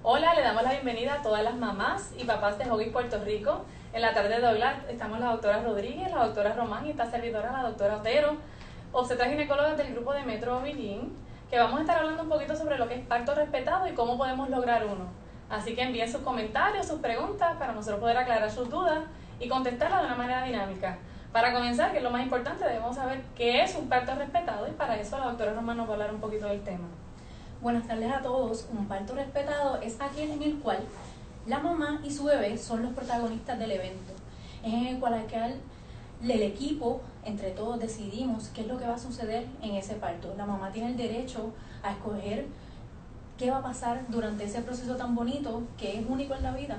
Hola, le damos la bienvenida a todas las mamás y papás de Hoggies Puerto Rico. En la tarde de hoy estamos la doctora Rodríguez, la doctora Román y esta servidora, la doctora Otero, obstetra ginecóloga del grupo de Metro Obilín, que vamos a estar hablando un poquito sobre lo que es parto respetado y cómo podemos lograr uno. Así que envíen sus comentarios, sus preguntas para nosotros poder aclarar sus dudas y contestarlas de una manera dinámica. Para comenzar, que es lo más importante, debemos saber qué es un parto respetado y para eso la doctora Román nos va a hablar un poquito del tema. Buenas tardes a todos. Un parto respetado es aquel en el cual la mamá y su bebé son los protagonistas del evento. Es en el cual el equipo, entre todos, decidimos qué es lo que va a suceder en ese parto. La mamá tiene el derecho a escoger qué va a pasar durante ese proceso tan bonito que es único en la vida.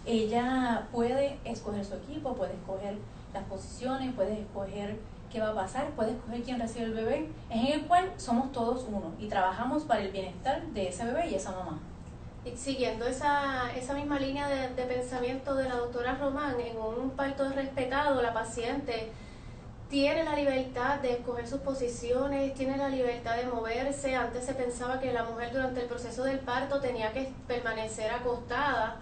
Ella puede escoger su equipo, puede escoger las posiciones, puede escoger qué va a pasar, puede escoger quién recibe el bebé, es en el cual somos todos uno y trabajamos para el bienestar de ese bebé y esa mamá. Y siguiendo esa misma línea de pensamiento de la doctora Román, en un parto respetado, la paciente tiene la libertad de escoger sus posiciones, tiene la libertad de moverse. Antes se pensaba que la mujer durante el proceso del parto tenía que permanecer acostada.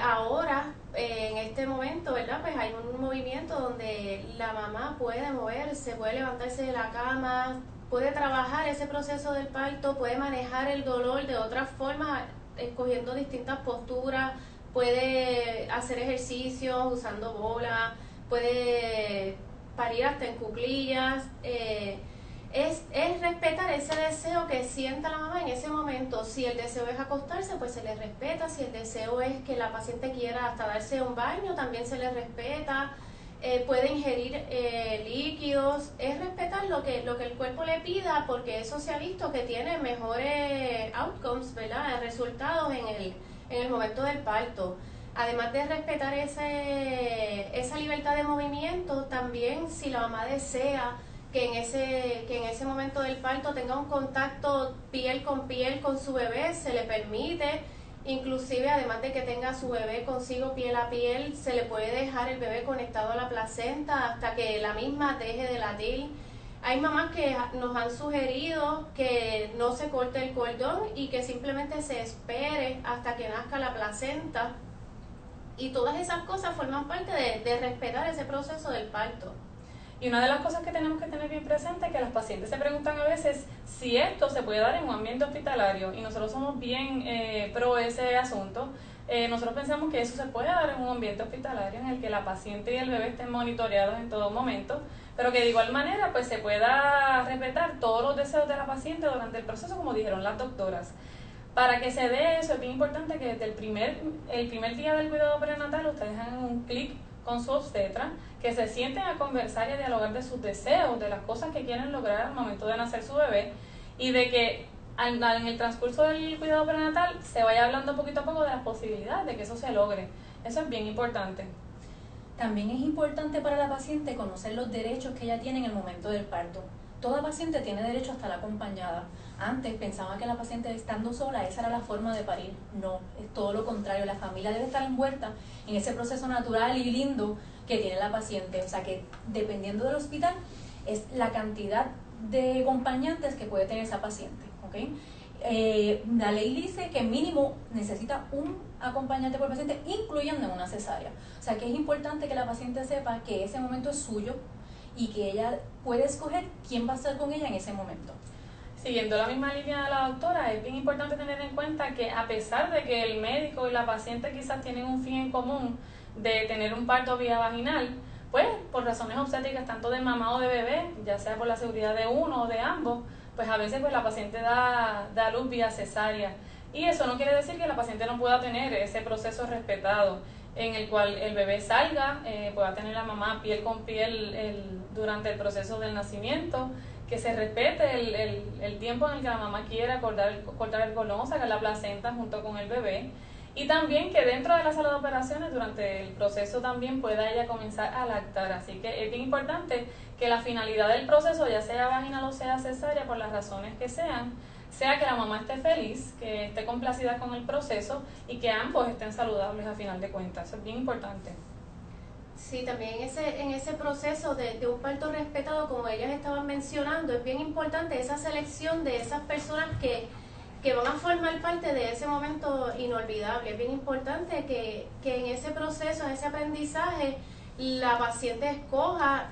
Ahora, en este momento, ¿verdad? Pues hay un movimiento donde la mamá puede moverse, puede levantarse de la cama, puede trabajar ese proceso del parto, puede manejar el dolor de otra forma, escogiendo distintas posturas, puede hacer ejercicios usando bola, puede parir hasta en cuclillas. Es respetar ese deseo que sienta la mamá en ese momento. Si el deseo es acostarse, pues se le respeta. Si el deseo es que la paciente quiera hasta darse un baño, también se le respeta. Puede ingerir líquidos. Es respetar lo que el cuerpo le pida, porque eso se ha visto que tiene mejores outcomes, ¿verdad? Resultados en el momento del parto. Además de respetar esa libertad de movimiento, también si la mamá desea que en ese momento del parto tenga un contacto piel con su bebé, se le permite. Inclusive, además de que tenga a su bebé consigo piel a piel, se le puede dejar el bebé conectado a la placenta hasta que la misma deje de latir. Hay mamás que nos han sugerido que no se corte el cordón y que simplemente se espere hasta que nazca la placenta. Y todas esas cosas forman parte de respetar ese proceso del parto. Y una de las cosas que tenemos que tener bien presente es que las pacientes se preguntan a veces si esto se puede dar en un ambiente hospitalario y nosotros somos bien pro ese asunto. Nosotros pensamos que eso se puede dar en un ambiente hospitalario en el que la paciente y el bebé estén monitoreados en todo momento, pero que de igual manera pues se pueda respetar todos los deseos de la paciente durante el proceso, como dijeron las doctoras. Para que se dé eso es bien importante que desde el primer día del cuidado prenatal ustedes hagan un clic con su obstetra, que se sienten a conversar y a dialogar de sus deseos, de las cosas que quieren lograr al momento de nacer su bebé y de que en el transcurso del cuidado prenatal se vaya hablando poquito a poco de las posibilidades de que eso se logre. Eso es bien importante. También es importante para la paciente conocer los derechos que ella tiene en el momento del parto. Toda paciente tiene derecho a estar acompañada. Antes pensaba que la paciente estando sola, esa era la forma de parir. No, es todo lo contrario. La familia debe estar envuelta en ese proceso natural y lindo que tiene la paciente. O sea que dependiendo del hospital es la cantidad de acompañantes que puede tener esa paciente. ¿Okay? La ley dice que mínimo necesita un acompañante por paciente, incluyendo una cesárea. O sea que es importante que la paciente sepa que ese momento es suyo y que ella puede escoger quién va a estar con ella en ese momento. Siguiendo la misma línea de la doctora, es bien importante tener en cuenta que a pesar de que el médico y la paciente quizás tienen un fin en común de tener un parto vía vaginal, pues por razones obstétricas tanto de mamá o de bebé, ya sea por la seguridad de uno o de ambos, pues a veces pues la paciente da luz vía cesárea. Y eso no quiere decir que la paciente no pueda tener ese proceso respetado, en el cual el bebé salga, pueda tener la mamá piel con piel durante el proceso del nacimiento, que se respete el tiempo en el que la mamá quiera cortar el cordón o sacar la placenta junto con el bebé, y también que dentro de la sala de operaciones durante el proceso también pueda ella comenzar a lactar. Así que es bien importante que la finalidad del proceso, ya sea vaginal o sea cesárea, por las razones que sean, sea que la mamá esté feliz, que esté complacida con el proceso y que ambos estén saludables a final de cuentas. Eso es bien importante. Sí, también en ese proceso de un parto respetado, como ellas estaban mencionando, es bien importante esa selección de esas personas que que van a formar parte de ese momento inolvidable. Es bien importante que en ese proceso, en ese aprendizaje, la paciente escoja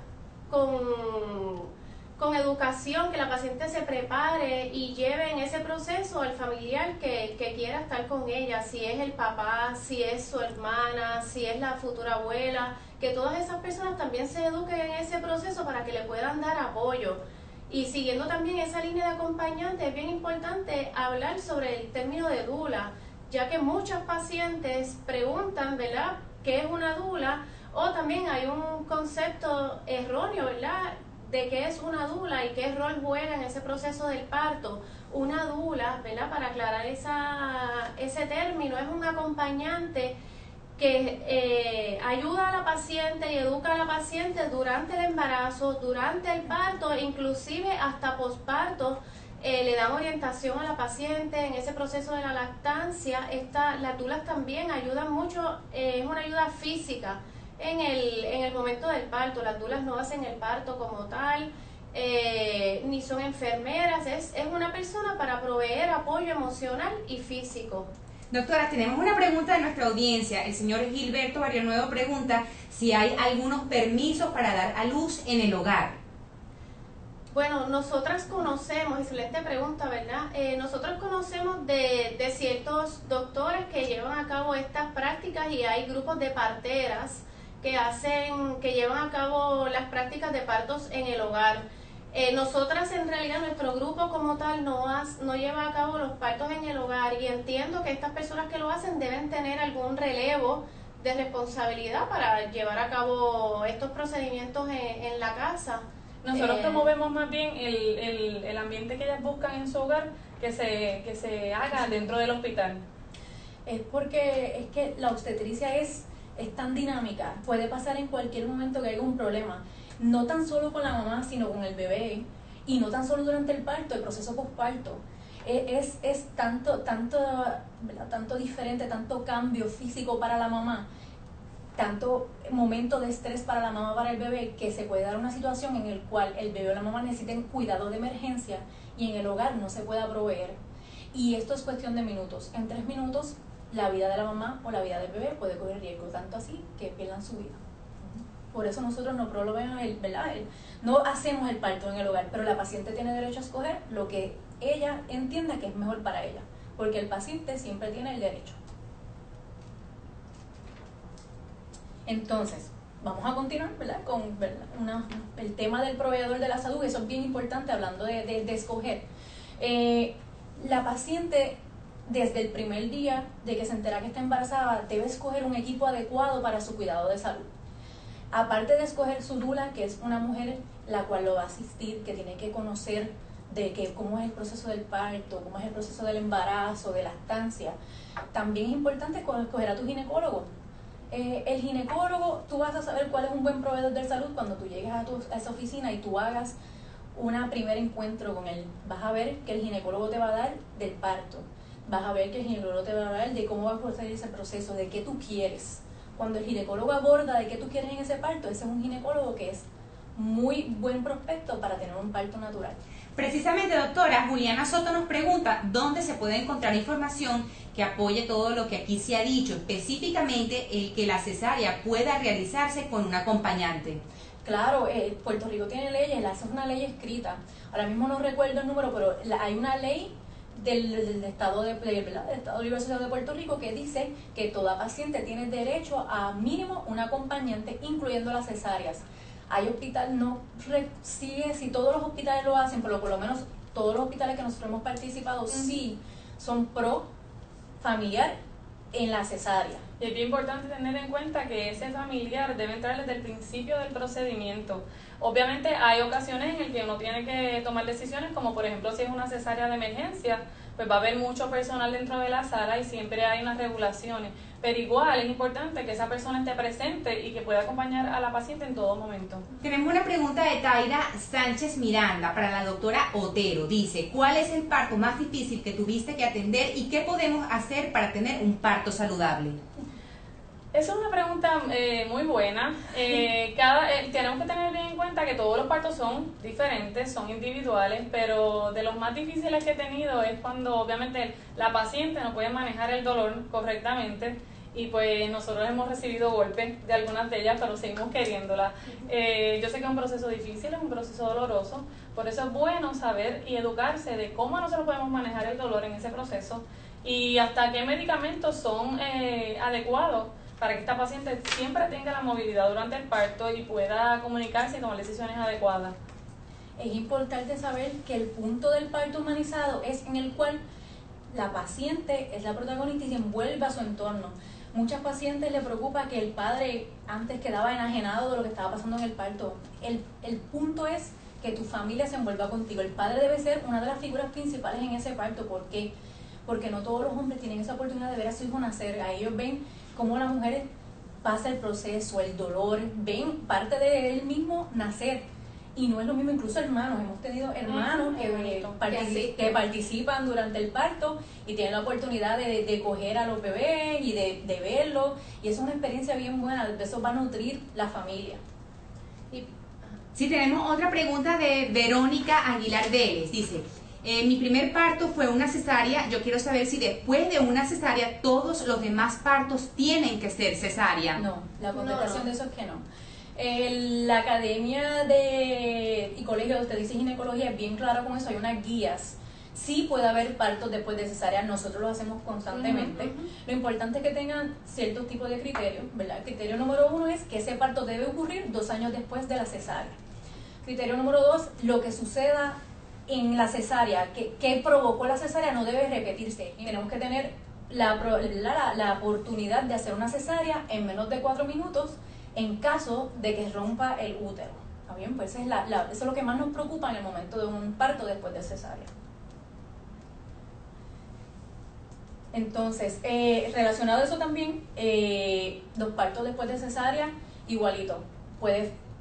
con educación, que la paciente se prepare y lleve en ese proceso al familiar que quiera estar con ella, si es el papá, si es su hermana, si es la futura abuela, que todas esas personas también se eduquen en ese proceso para que le puedan dar apoyo. Y siguiendo también esa línea de acompañante, es bien importante hablar sobre el término de dula, ya que muchas pacientes preguntan, ¿verdad?, ¿qué es una dula? O también hay un concepto erróneo, ¿verdad?, de qué es una dula y qué rol juega en ese proceso del parto. Una dula, ¿verdad?, para aclarar ese término, es un acompañante que ayuda a la paciente y educa a la paciente durante el embarazo, durante el parto, inclusive hasta posparto. Le dan orientación a la paciente en ese proceso de la lactancia. Las dulas también ayudan mucho, es una ayuda física en el momento del parto. Las dulas no hacen el parto como tal, ni son enfermeras, es una persona para proveer apoyo emocional y físico. Doctora, tenemos una pregunta de nuestra audiencia. El señor Gilberto Barrio Nuevo pregunta si hay algunos permisos para dar a luz en el hogar. Bueno, nosotras conocemos, excelente pregunta, ¿verdad? Nosotros conocemos de ciertos doctores que llevan a cabo estas prácticas y hay grupos de parteras que llevan a cabo las prácticas de partos en el hogar. Nosotras en realidad nuestro grupo como tal no lleva a cabo los partos en el hogar y entiendo que estas personas que lo hacen deben tener algún relevo de responsabilidad para llevar a cabo estos procedimientos en la casa. Nosotros promovemos más bien el ambiente que ellas buscan en su hogar que se haga dentro del hospital. Es porque es que la obstetricia es tan dinámica, puede pasar en cualquier momento que haya un problema, no tan solo con la mamá, sino con el bebé, y no tan solo durante el parto, el proceso posparto. Es tanto diferente, tanto cambio físico para la mamá, tanto momento de estrés para la mamá, para el bebé, que se puede dar una situación en la cual el bebé o la mamá necesiten cuidado de emergencia y en el hogar no se pueda proveer. Y esto es cuestión de minutos. En 3 minutos la vida de la mamá o la vida del bebé puede correr riesgo, tanto así que pierdan su vida. Por eso nosotros no promovemos no hacemos el parto en el hogar, pero la paciente tiene derecho a escoger lo que ella entienda que es mejor para ella, porque el paciente siempre tiene el derecho. Entonces, vamos a continuar, ¿verdad?, con el tema del proveedor de la salud. Eso es bien importante hablando de escoger. La paciente, desde el primer día de que se entera que está embarazada, debe escoger un equipo adecuado para su cuidado de salud. Aparte de escoger su dula, que es una mujer la cual lo va a asistir, que tiene que conocer cómo es el proceso del parto, cómo es el proceso del embarazo, de lactancia, también es importante escoger a tu ginecólogo. El ginecólogo, tú vas a saber cuál es un buen proveedor de salud cuando tú llegues a esa oficina y tú hagas un primer encuentro con él. Vas a ver que el ginecólogo te va a dar del parto, vas a ver que el ginecólogo te va a dar de cómo va a proceder ese proceso, de qué tú quieres. Cuando el ginecólogo aborda de qué tú quieres en ese parto, ese es un ginecólogo que es muy buen prospecto para tener un parto natural. Precisamente, doctora, Juliana Soto nos pregunta dónde se puede encontrar información que apoye todo lo que aquí se ha dicho, específicamente el que la cesárea pueda realizarse con un acompañante. Claro, Puerto Rico tiene leyes, esa es una ley escrita. Ahora mismo no recuerdo el número, pero hay una ley del Estado del Estado Libre Asociado de Puerto Rico que dice que toda paciente tiene derecho a mínimo un acompañante, incluyendo las cesáreas. Hay hospitales, no sigue si todos los hospitales lo hacen, pero por lo menos todos los hospitales que nosotros hemos participado sí son pro familiar en la cesárea. Y es bien importante tener en cuenta que ese familiar debe entrar desde el principio del procedimiento. Obviamente hay ocasiones en las que uno tiene que tomar decisiones, como por ejemplo si es una cesárea de emergencia, pues va a haber mucho personal dentro de la sala y siempre hay unas regulaciones. Pero igual es importante que esa persona esté presente y que pueda acompañar a la paciente en todo momento. Tenemos una pregunta de Taira Sánchez Miranda para la doctora Otero. Dice, ¿cuál es el parto más difícil que tuviste que atender y qué podemos hacer para tener un parto saludable? Esa es una pregunta muy buena. Tenemos que tener bien en cuenta que todos los partos son diferentes, son individuales, pero de los más difíciles que he tenido es cuando obviamente la paciente no puede manejar el dolor correctamente y pues nosotros hemos recibido golpes de algunas de ellas, pero seguimos queriéndola. Yo sé que es un proceso difícil, es un proceso doloroso, por eso es bueno saber y educarse de cómo nosotros podemos manejar el dolor en ese proceso y hasta qué medicamentos son adecuados para que esta paciente siempre tenga la movilidad durante el parto y pueda comunicarse y tomar decisiones adecuadas. Es importante saber que el punto del parto humanizado es en el cual la paciente es la protagonista y se envuelve a su entorno. Muchas pacientes le preocupa que el padre antes quedaba enajenado de lo que estaba pasando en el parto. El punto es que tu familia se envuelva contigo. El padre debe ser una de las figuras principales en ese parto. ¿Por qué? Porque no todos los hombres tienen esa oportunidad de ver a su hijo nacer. A ellos ven cómo la mujer pasa el proceso, el dolor, ven parte de él mismo nacer. Y no es lo mismo, incluso hermanos, hemos tenido hermanos que participan durante el parto y tienen la oportunidad de coger a los bebés y de verlos, y es una experiencia bien buena, de eso va a nutrir la familia. Sí, tenemos otra pregunta de Verónica Aguilar Vélez, dice: mi primer parto fue una cesárea, yo quiero saber si después de una cesárea todos los demás partos tienen que ser cesárea. No, la contestación de eso es que no. La academia y colegio de obstetricia y ginecología es bien clara con eso, hay unas guías. Sí puede haber partos después de cesárea, nosotros lo hacemos constantemente. Lo importante es que tengan ciertos tipos de criterios, ¿verdad? El criterio número 1 es que ese parto debe ocurrir 2 años después de la cesárea. Criterio número 2, lo que suceda en la cesárea, que provocó la cesárea, no debe repetirse. Y tenemos que tener la oportunidad de hacer una cesárea en menos de 4 minutos en caso de que rompa el útero. ¿Está bien? Pues eso es lo que más nos preocupa en el momento de un parto después de cesárea. Entonces, relacionado a eso también, los partos después de cesárea, igualito.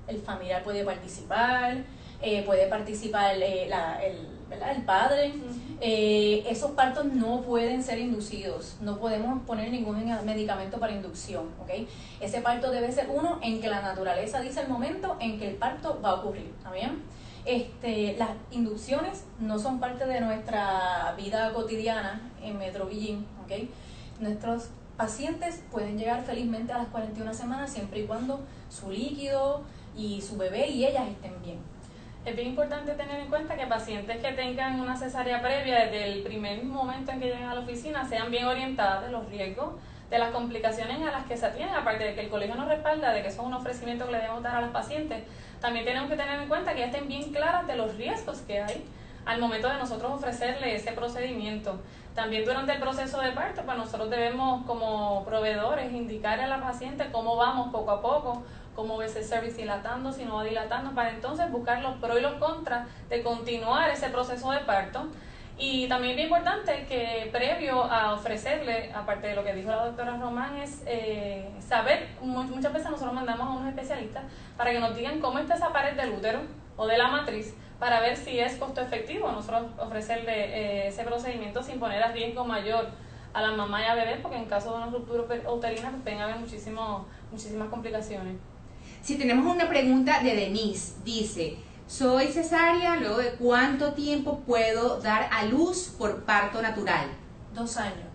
El familiar puede participar el padre. Esos partos no pueden ser inducidos, no podemos poner ningún medicamento para inducción, ¿okay? Ese parto debe ser uno en que la naturaleza dice el momento en que el parto va a ocurrir, ¿está bien? Las inducciones no son parte de nuestra vida cotidiana en Metro Villín, ¿okay? Nuestros pacientes pueden llegar felizmente a las 41 semanas siempre y cuando su líquido y su bebé y ellas estén bien. Es bien importante tener en cuenta que pacientes que tengan una cesárea previa desde el primer momento en que lleguen a la oficina sean bien orientadas de los riesgos, de las complicaciones a las que se atienden, aparte de que el colegio nos respalda, de que eso es un ofrecimiento que le debemos dar a las pacientes. También tenemos que tener en cuenta que ya estén bien claras de los riesgos que hay al momento de nosotros ofrecerle ese procedimiento. También durante el proceso de parto, pues nosotros debemos como proveedores indicar a la paciente cómo vamos poco a poco, cómo va ese cervix dilatando, si no va dilatando, para entonces buscar los pros y los contras de continuar ese proceso de parto. Y también bien importante que previo a ofrecerle, aparte de lo que dijo la doctora Román, es saber, muchas veces nosotros mandamos a unos especialistas para que nos digan cómo está esa pared del útero o de la matriz, para ver si es costo efectivo nosotros ofrecerle ese procedimiento sin poner a riesgo mayor a la mamá y a bebé, porque en caso de una ruptura uterina pues pueden haber muchísimas complicaciones. Si tenemos una pregunta de Denise, dice: soy cesárea, luego de cuánto tiempo puedo dar a luz por parto natural. 2 años.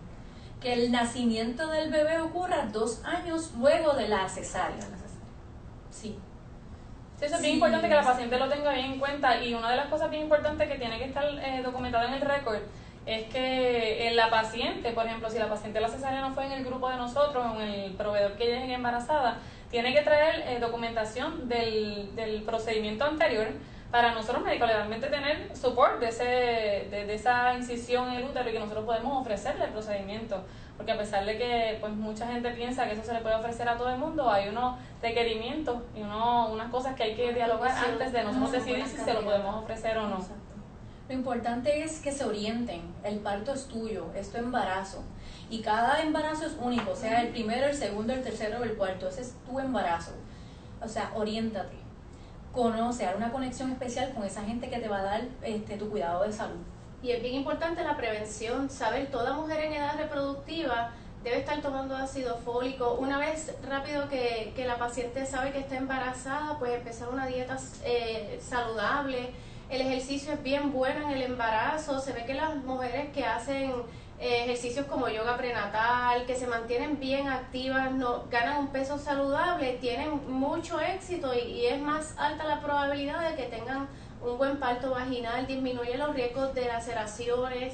Que el nacimiento del bebé ocurra 2 años luego de la cesárea. Sí. Sí, eso es bien importante que la paciente lo tenga bien en cuenta, y una de las cosas bien importantes que tiene que estar documentada en el récord es que la paciente, por ejemplo, si la paciente de la cesárea no fue en el grupo de nosotros o en el proveedor que ella llegue embarazada, tiene que traer documentación del procedimiento anterior para nosotros médico-legalmente tener support de esa incisión en el útero y que nosotros podemos ofrecerle el procedimiento. Porque a pesar de que pues mucha gente piensa que eso se le puede ofrecer a todo el mundo, hay unos requerimientos y unas cosas que hay que dialogar antes de nosotros decidir si se lo podemos ofrecer o no. Exacto. Lo importante es que se orienten, el parto es tuyo, es tu embarazo. Y cada embarazo es único, sea el primero, el segundo, el tercero o el cuarto, ese es tu embarazo. O sea, oriéntate, conoce, haz una conexión especial con esa gente que te va a dar tu cuidado de salud. Y es bien importante la prevención, saber, toda mujer en edad reproductiva debe estar tomando ácido fólico. Una vez rápido que la paciente sabe que está embarazada, pues empezar una dieta saludable. El ejercicio es bien bueno en el embarazo. Se ve que las mujeres que hacen ejercicios como yoga prenatal, que se mantienen bien activas, ganan un peso saludable, tienen mucho éxito y es más alta la probabilidad de que tengan un buen parto vaginal, disminuye los riesgos de laceraciones.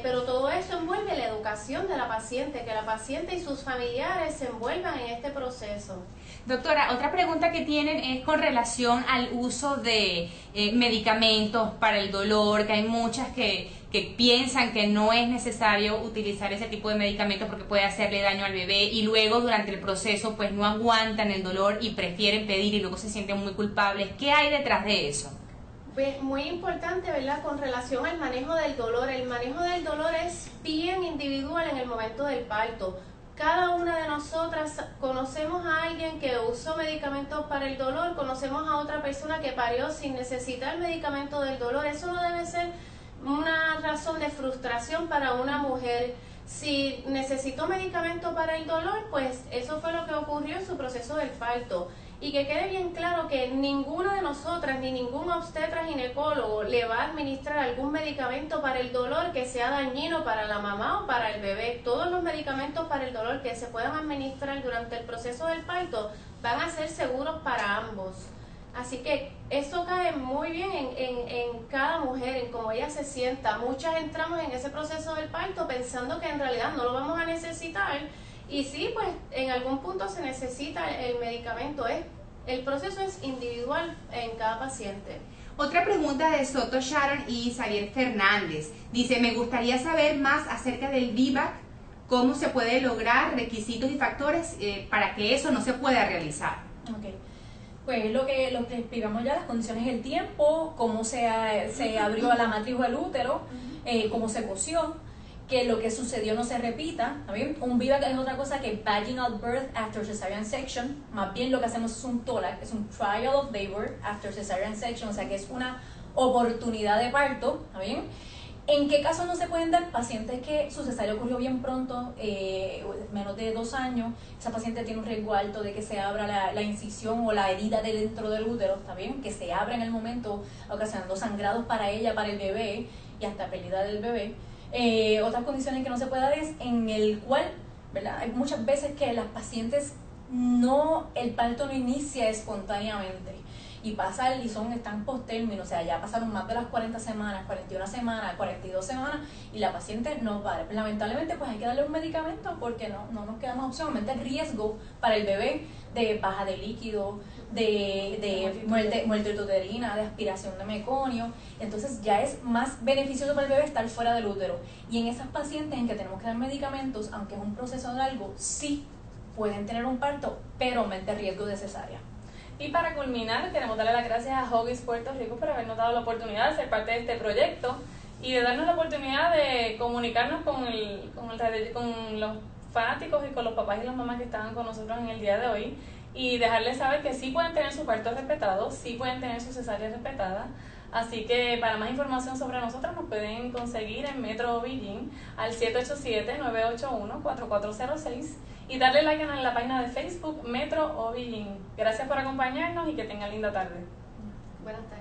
Pero todo eso envuelve la educación de la paciente, que la paciente y sus familiares se envuelvan en este proceso. Doctora, otra pregunta que tienen es con relación al uso de medicamentos para el dolor, que hay muchas que piensan que no es necesario utilizar ese tipo de medicamentos porque puede hacerle daño al bebé y luego durante el proceso pues no aguantan el dolor y prefieren pedir y luego se sienten muy culpables. ¿Qué hay detrás de eso? Pues muy importante, ¿verdad? Con relación al manejo del dolor. El manejo del dolor es bien individual en el momento del parto. Cada una de nosotras conocemos a alguien que usó medicamentos para el dolor, conocemos a otra persona que parió sin necesitar medicamento del dolor. Eso no debe ser una razón de frustración para una mujer. Si necesitó medicamento para el dolor, pues eso fue lo que ocurrió en su proceso del parto. Y que quede bien claro que ninguna de nosotras, ni ningún obstetra ginecólogo le va a administrar algún medicamento para el dolor que sea dañino para la mamá o para el bebé. Todos los medicamentos para el dolor que se puedan administrar durante el proceso del parto van a ser seguros para ambos. Así que eso cae muy bien en cada mujer, en cómo ella se sienta. Muchas entramos en ese proceso del parto pensando que en realidad no lo vamos a necesitar. Y sí, pues en algún punto se necesita el medicamento. El proceso es individual en cada paciente. Otra pregunta de Soto Sharon y Xavier Fernández. Dice, me gustaría saber más acerca del VBAC, cómo se puede lograr, requisitos y factores para que eso no se pueda realizar. Okay. Pues lo que explicamos ya, las condiciones del tiempo, cómo se abrió la matriz o el útero, cómo se cosió, que lo que sucedió no se repita. ¿Está bien? Un VBAC es otra cosa que vaginal birth after cesarean section. Más bien lo que hacemos es un TOLAC, es un trial of labor after cesarean section, o sea que es una oportunidad de parto. ¿Está bien? ¿En qué casos no se pueden dar? Pacientes que su cesárea ocurrió bien pronto, menos de 2 años, esa paciente tiene un riesgo alto de que se abra la incisión o la herida de dentro del útero, ¿está bien? Que se abra en el momento, ocasionando sangrados para ella, para el bebé y hasta pérdida del bebé. Otras condiciones que no se puede dar es en el cual, ¿verdad? Hay muchas veces que las pacientes el parto no inicia espontáneamente y pasa están post término, o sea, ya pasaron más de las 40 semanas, 41 semanas, 42 semanas y la paciente no para. Lamentablemente pues hay que darle un medicamento porque no nos queda más opción, aumenta el riesgo para el bebé de baja de líquido, de muerte uterina, de aspiración de meconio. Entonces ya es más beneficioso para el bebé estar fuera del útero. Y en esas pacientes en que tenemos que dar medicamentos, aunque es un proceso largo, sí pueden tener un parto, pero aumenta el riesgo de cesárea. Y para culminar, queremos darle las gracias a Huggies Puerto Rico por habernos dado la oportunidad de ser parte de este proyecto y de darnos la oportunidad de comunicarnos con los fanáticos y con los papás y las mamás que estaban con nosotros en el día de hoy y dejarles saber que sí pueden tener su parto respetado, sí pueden tener su cesárea respetada. Así que para más información sobre nosotros nos pueden conseguir en Metro OB-GYN al 787-981-4406 y darle like en la página de Facebook Metro OB-GYN. Gracias por acompañarnos y que tengan linda tarde. Buenas tardes.